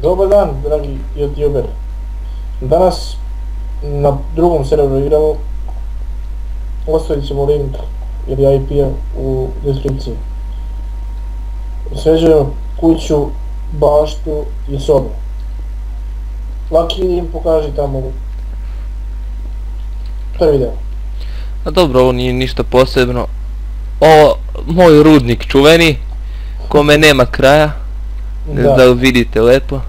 Dobar dan, dragi youtuber. Danas na drugom serveru igramo. Ostavit ćemo link ili IP-a u deskripciji. Sređujemo kuću, baštu i sobu. Laki im pokaži tamo prvi deo. A dobro, ovo nije ništa posebno. Ovo, moj rudnik čuveni, kome nema kraja, da vidite lepo.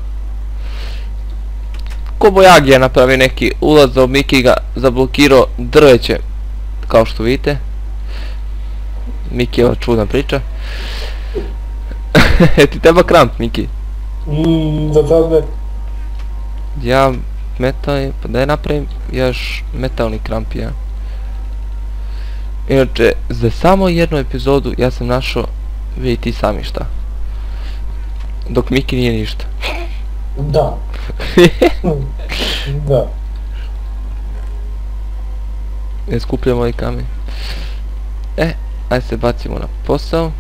Kobojagi je napravio neki ulaz, za Miki ga zablokirao drveće, kao što vidite. Miki je ova čudna priča. Ti treba kramp, Miki? Za sad ne. Ja metal, pa da je napravim još metalni kramp, ja. Inače, za samo jednu epizodu ja sam našao, vidite i sami šta. Dok Miki nije ništa. Da. Da. Ne skupljamo ovaj kamen. Ajde se bacimo na posao.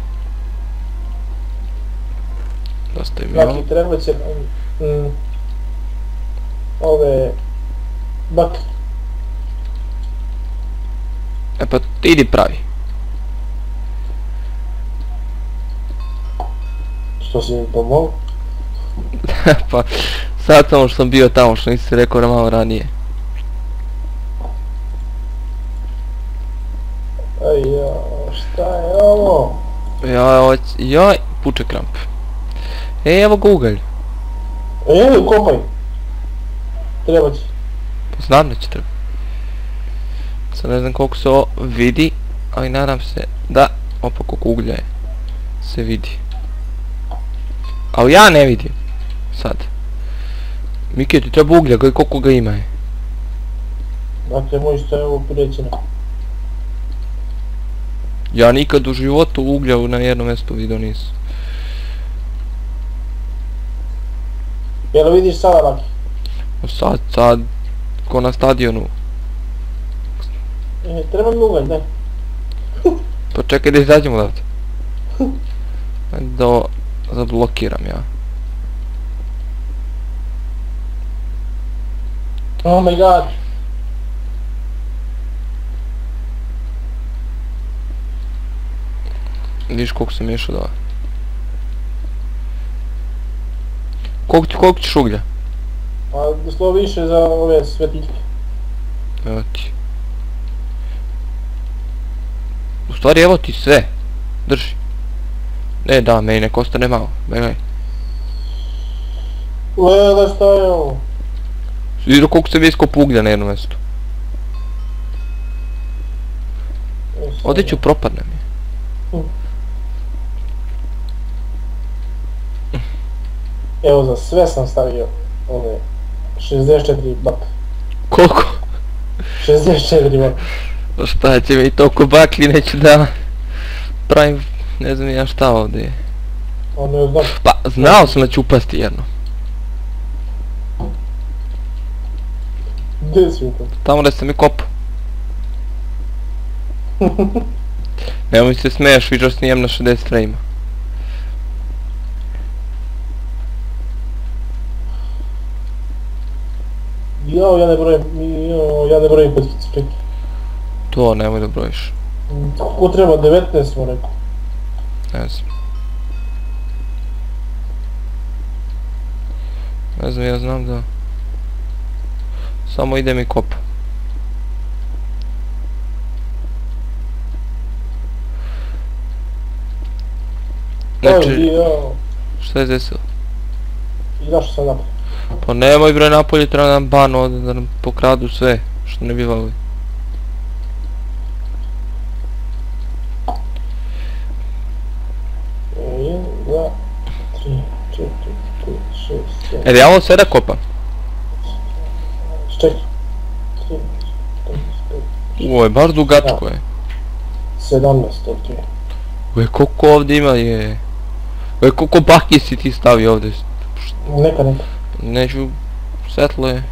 Dostavim i ovo. Laki, treba će ove bak. E pa ti idi pravi. Što si mi pomogao? Pa sad samo što sam bio tamo, što nisi rekao malo ranije. Aj ja, šta je ovo? Joj, puče kramp. Evo ga ugalj. Evo, kopaj. Treba će. Pa znam da će treba. Sad ne znam koliko se ovo vidi, ali nadam se da, opa koliko uglja je, se vidi. Ali ja ne vidim. Sad. Miki, ti treba uglja, koliko ga ima je. Dakle, moj što je ovo prirećeno. Ja nikad u životu uglja na jednom mjestu vidio nisam. Jel vidiš sada, Laki? Sad, ko na stadionu. Treba mi ugalj, daj. Pa čekaj da izađemo odavde. Da zablokiram ja. Oh my god. Vidiš koliko sam išao da... Koliko ćeš uglja? Pa slovo više za ove svetiljke. Evo ti. U stvari evo ti sve. Drži. Ne da, meni nek ostane malo. Begaj. Lele, šta je ovo? Vidio koliko sam iskopao uglja na jednom mjestu. Ovdje ću propadnem je. Evo, za sve sam stavio ove 64 bak. Koliko? 64 bak. Šta će mi toliko bakli, neću da pravim, ne znam ja šta ovdje je. Ono je znam. Pa znao sam da ću upasti jedno. Gdje si upao? Tamo da sam mi kopao. Nemoj se smiješ, vidio snijem na 60 frame-a. Jao, ja ne brojim kockice, čekaj. To nemoj da brojiš. Koliko treba? 19 smo rekao. Ne znam. Ne znam, ja znam da... Samo idem i kopa. Znači... Šta je desilo? I zašto sam napad? Pa nemoj bre napolje, treba nam ban ovdje da nam pokradu sve što ne biva ovdje. Jedan, dva, 3, 4, 5, 6, 7... Jer ja ovo sve da kopam. Čekaj. 3, 4, 5... Ovo je baš dugačko je. 17, ok. Uje, koliko ovdje ima je... Uje, koliko baki si ti stavio ovdje. Neka. Neću... Svetlo je.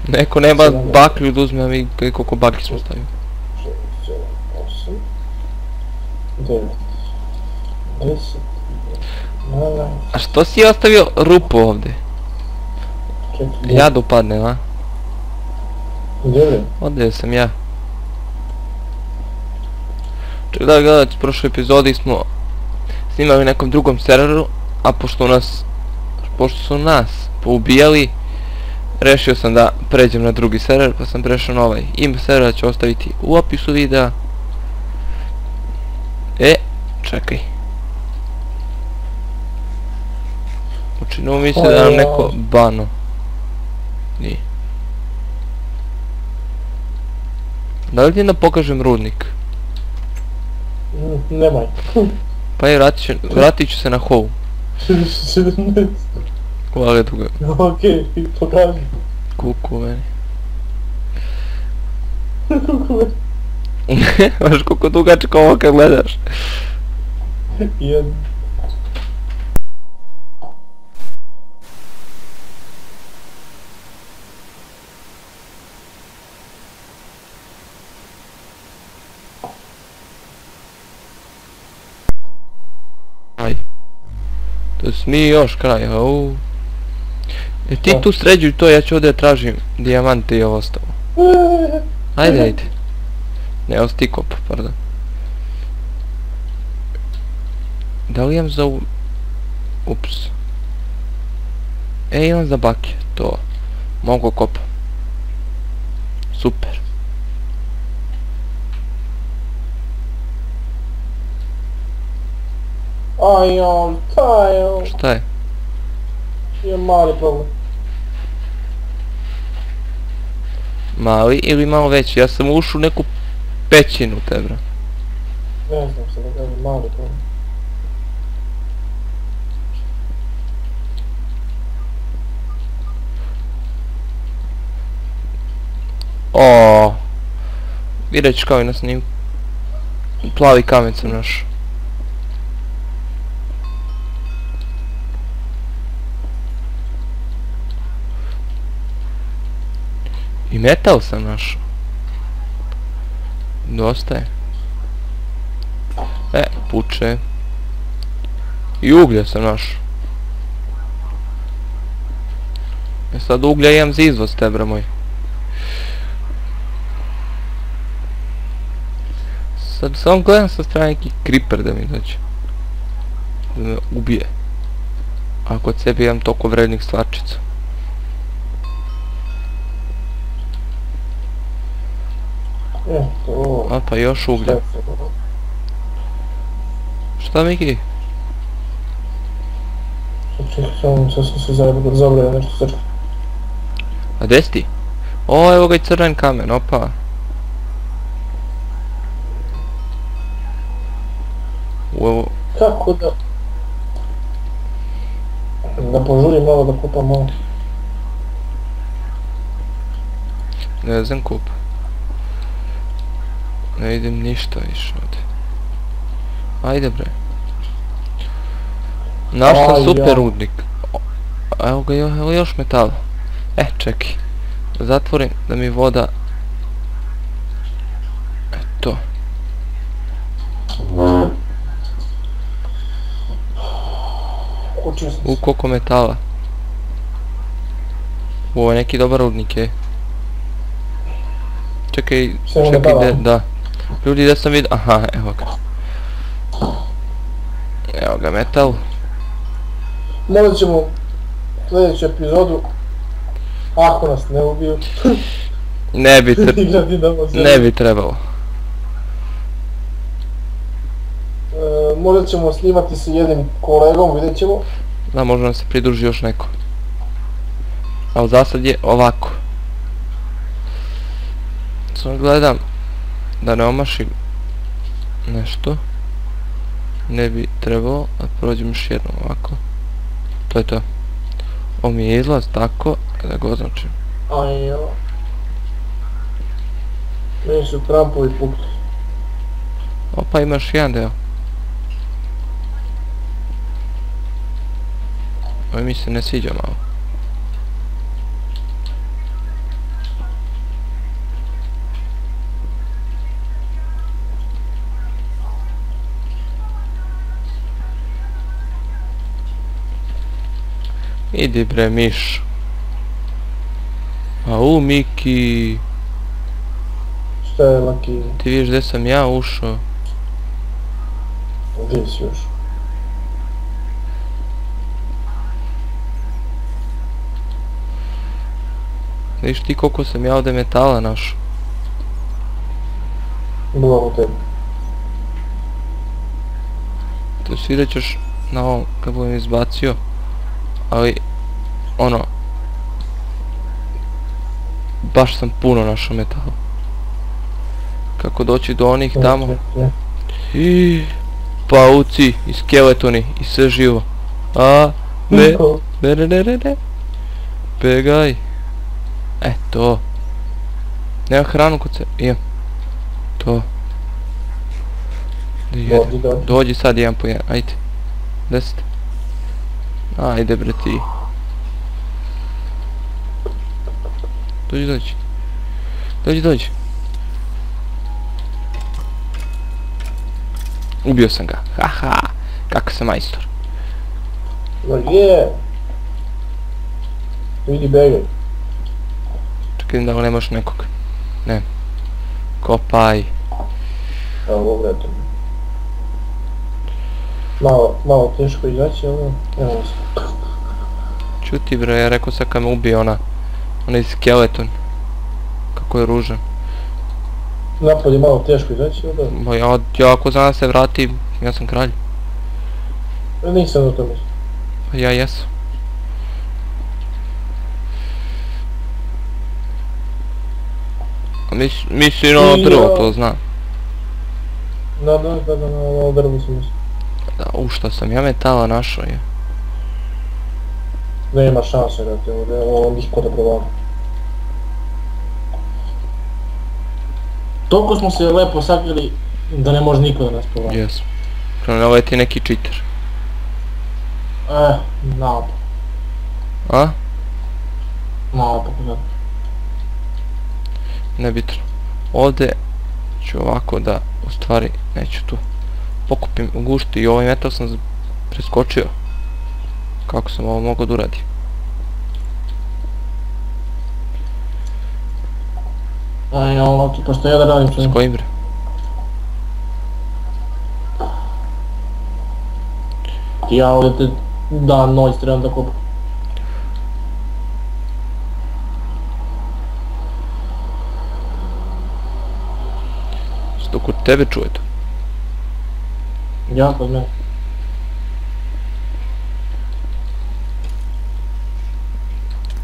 Neko nema baklju da uzme, a mi koliko baki smo stavili. 6, 7, 8... 9... 10... Da. A što si ostavio rupu ovdje? Čekaj. Jad upadne, a? Gdje bre? Ovdje sam ja. Čekaj da gledajte, u prošloj epizodi smo snimali na nekom drugom serveru, a pošto su nas poubijali, rešio sam da pređem na drugi server, pa sam prešao na ovaj. Ime servera ću ostaviti u opisu videa. Čekaj. Učinimo mi se da nam neko bano. Nije. Da li ti da pokažem rudnik? Nemaj. Pa je, vratit ću se na home. 17. Hvala dugo. Okej, pokaži. Kuku meni. Kuku me. Znaš koliko dugačko ovo kad gledaš. Jedan. Aj. To smije još kraj, au. Ti tu sređuj to, ja ću ovdje tražim dijamante i ovo ostalo. Ajde. Ne, osti kop, pardon. Da li imam za ups. Imam za bake, to. Mogu kopa. Super. Aj, taj, Šta je? imam mali problem. Mali ili malo veći? Ja sam ušao u neku pećinu tebra. Ne znam se da kažem, mali problem. O, vidjet ću kao i na snimku. Plavi kamen sam našao. I metal sam našao. Dosta je. Puče. I uglja sam našao. Sad uglja imam za izvoz, tebra moj. Sad samo gledam sa strane neki creeper da mi dođe. Da me ubije. A kod sebe imam toliko vrednih stvarčica. A pa još uglja. Šta Miki? Čekaj, sad sam se zabrao nešto crta. A gdje si ti? O, evo ga i crven kamen, opa. Evo. Kako da... Da požurim malo da kupam malo. Ne znam kup. Ne vidim ništa više ovdje. Ajde bre. Našao super rudnik. Evo ga, evo još metala. Čekaj. Zatvorim da mi voda... Eto. Koliko metala. Ovo je neki dobar rudnik, Čekaj, da. Ljudi, da sam vidio, aha, evo ga. Evo ga metal. Možda ćemo sljedeću epizodu, ako nas ne ubiju, Ne bi trebalo. Možda ćemo snimati sa jednim kolegom, vidjet ćemo. Da, možda nam se pridruži još neko. Ali za sad je ovako. Samo gledam da ne omašim nešto. Ne bi trebalo, da prođem još jednom ovako. To je to. Ovo mi je izlaz tako, da ga označim. Ajjo. Meni su trampovi pukli. Opa, imaš jedan deo. Ovo mi se ne sviđa malo. Idi bre miš. Au Miki. Šta je Laki? Ti vidiš gdje sam ja ušao. Gdje si još? Vidiš ti koliko sam ja ovdje metala našao. Bila u tebi. To svidat ćeš na ovom kad budem izbacio. Ali ono, baš sam puno našao metala. Kako doći do onih tamo. I pauci i skeletoni i sve živo. A ne. Begaj. To. Nema hranu kod se. Imam. To. Dođi sad jedan po jedan. Ajde. 10. Ajde bre ti. Dođi. Ubio sam ga. Haha. Kako sam majstor. Je. Vidi begaj. Čekaj da li nemaš nekog. Ne. Kopaj. Evo ovo eto. Malo teško izaći, ali evo se. Čuti bre, ja rekao sad kad me ubije onaj skeleton. Kako je ružan. Napad je malo teško izaći, ali da. Ja ako znam da se vratim, ja sam kralj. Nisam o tome. Pa ja jesam. Mislim ono drvo, to znam. Da, ono drvo sam mislim. Da, šta sam ja metala našao je. Nema šanse da te ovo niko da provali. Toliko smo se lepo sakrili da ne može niko da nas provali. Jesmo. Prema ovo je ti neki cheater. Naopak. A? Naopak, da. Nebitno. Ovdje ću ovako da, u stvari, neću tu. Pokupim u gušti i ovaj metal sam preskočio. Kako sam ovo mogao da uradim? Ovo tu, pošto ja da radim čovjek. S kojim bre? Ja ovdje te dan, noć trebam da kopam. Što kod tebe čuje to? Ja kod mene.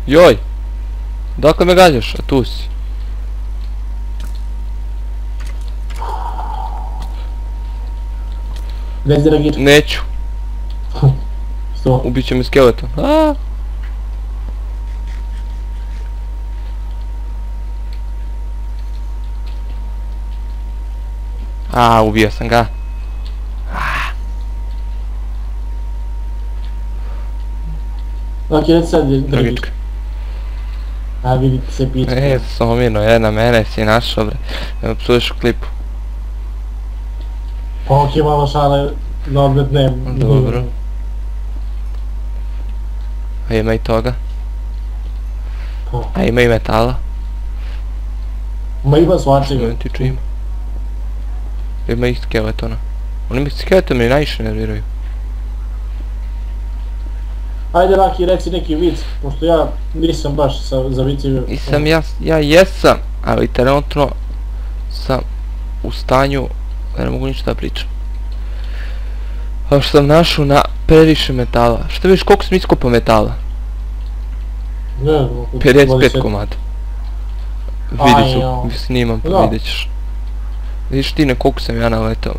Joj! Dakle me gađaš, a tu si. Gdje si reagirat? Neću. Što? Ubit će me skeleton. Ubio sam ga. Ok, reci sad gdje drgiš. Drugička. Vidi se pička. Somino, na mene si našao bre. Da me psuješ u klipu. Ok, malo šale, no opet ne. Dobro. A ima i toga. A ima i metala. Ma ima svačega. Što ti čujemo? Ima i skeletona. Oni mi skeleton mi najviše nerviraju. Ajde Raki, reci neki vic, pošto ja nisam baš za viceve. Nisam ja jesam, ali trenutno sam u stanju da ne mogu ništa da pričam. A što sam našao na previše metala. Šta vidiš koliko sam iskopao metala? Ne znam. 55 komada. Vidjet ću, snimam pa vidjet ćeš. Vidiš ti na koliko sam ja naletao.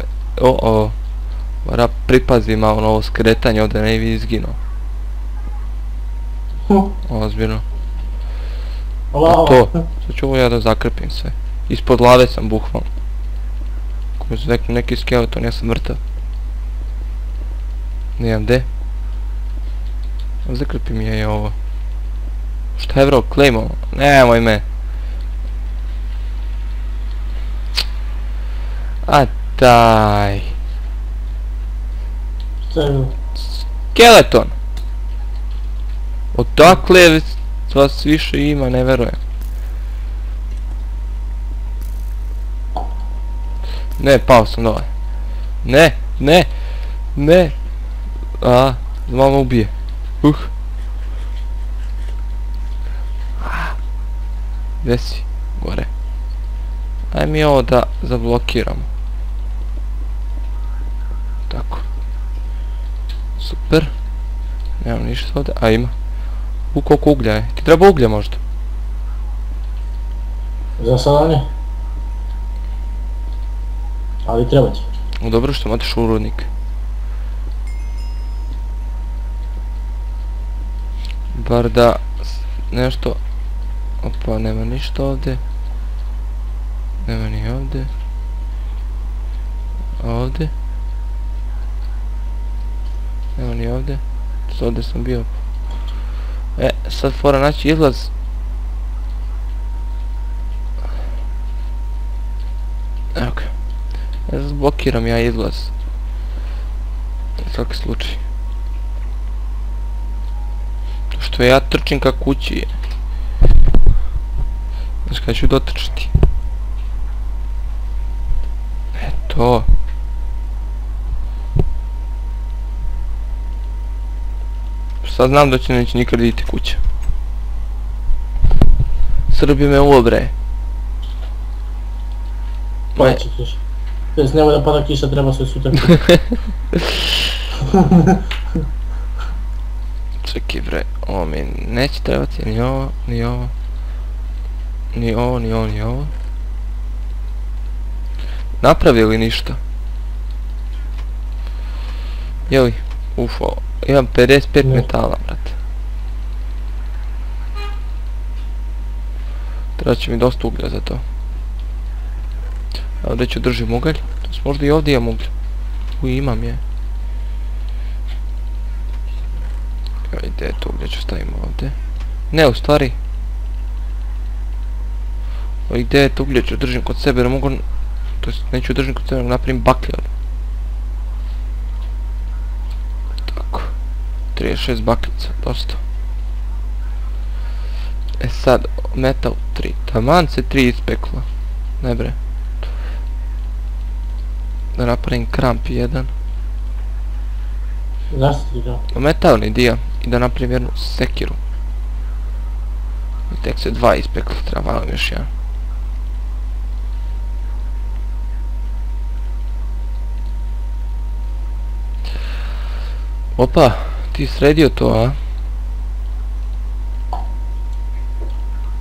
Mora pripazi malo na ovo skretanje, ovdje ne bi izginuo. Ozbiljno. To, sad ću ovo ja da zakrpim sve. Ispod lave sam bukvalno. Ako mi se neki skeleton, ja sam mrtav. Nijem gde. Zakrpim je ovo. Šta je bro, claimo? Nemoj me. A daj. Šta je bilo? Skeleton! Odakle vas više ima, ne verujem. Ne, pao sam dole. Ne, ne, ne. A, mama ubije. Gdje si? Gore. Aj mi ovo da zablokiramo. Tako. Super. Nemam ništa ovdje. A ima. Koliko uglja je. Ti treba uglja možda? Za sada ne. Ali treba ti. Dobro što matiš u rudnik. Bar da nešto... Opa, nema ništa ovdje. Nema ni ovdje. A ovdje? Nema ni ovdje. Ovdje sam bio. Sad fora naći izlaz. Evo ga. Blokiram ja izlaz. U svaki slučaj. Što ja trčim ka kući. Znaš kada ću dotrčati. Eto. Sad znam da će neće nikad vidjeti kuća. Srbi me uobre. Pa će kiša. Tj. nemoj da pada kiša, treba se sutra. Čekaj bre, ovo mi neće trebati, ni ovo, ni ovo. Ni ovo, ni ovo, ni ovo. Napravili ništa. Jeli, ufo, imam 55 metala, brate. Treba će mi dosta uglja za to. Ovdje ću držim ugalj, možda i ovdje imam uglj. Imam je. Gdje to uglje ću stavimo ovdje. Ne, u stvari. Gdje je to uglje ću držim kod sebe, ne mogu... To jest, neću držim kod sebe, napravim baklje. Tako. 36 bakljica, dosta. Sad, metal 3. Taman se 3 ispeklo. Ne bre. Da napravim kramp 1. Zašto ti to? Metalni dio. I da napravim jednu sekiru. I tek se 2 ispeklo, treba valim još jedan. Opa, ti sredio to, a?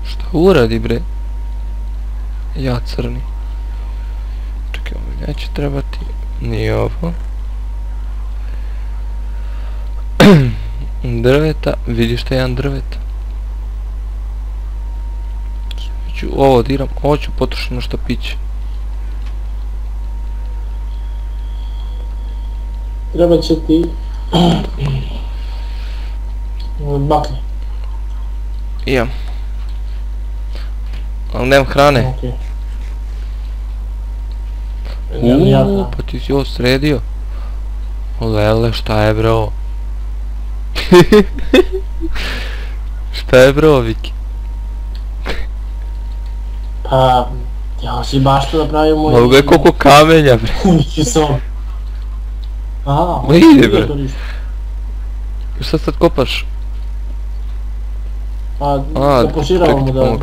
Šta uradi bre? Ja crni. Čekaj, ovo neće trebati. Ni ovo. Drveta, vidiš šta je jedan drveta. Ću ovo diram, ovo ću potrošiti na šta piće. Treba će ti... baklje. Imam. Ali nemam hrane. Okej. Pa ti si ovo sredio. Lele, šta je bro? Šta je bro, Viki? Pa... ja si baš to napravio moj... Mogu je koliko kamenja bre. Viki sam... Aha, Ma ide bre. Šta sad kopaš? Pa, zapoširavamo da...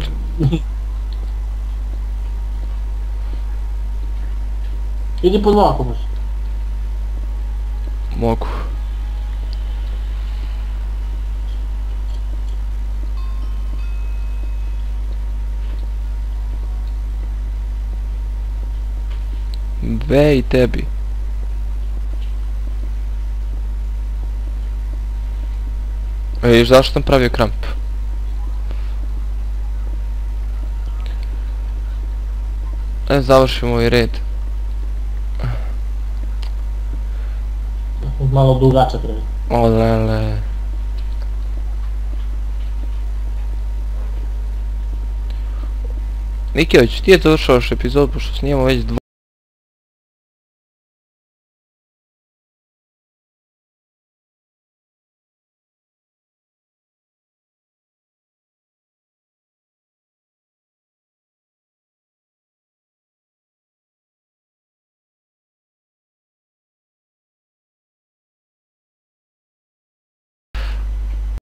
Idi po 2 ako baš. Mogu. Ve i tebi. Vidiš zašto sam pravio kramp? Završimo ovaj red. Malo dugača treba. O lele. Nikiović, ti je završao još epizodu pošto snijemo već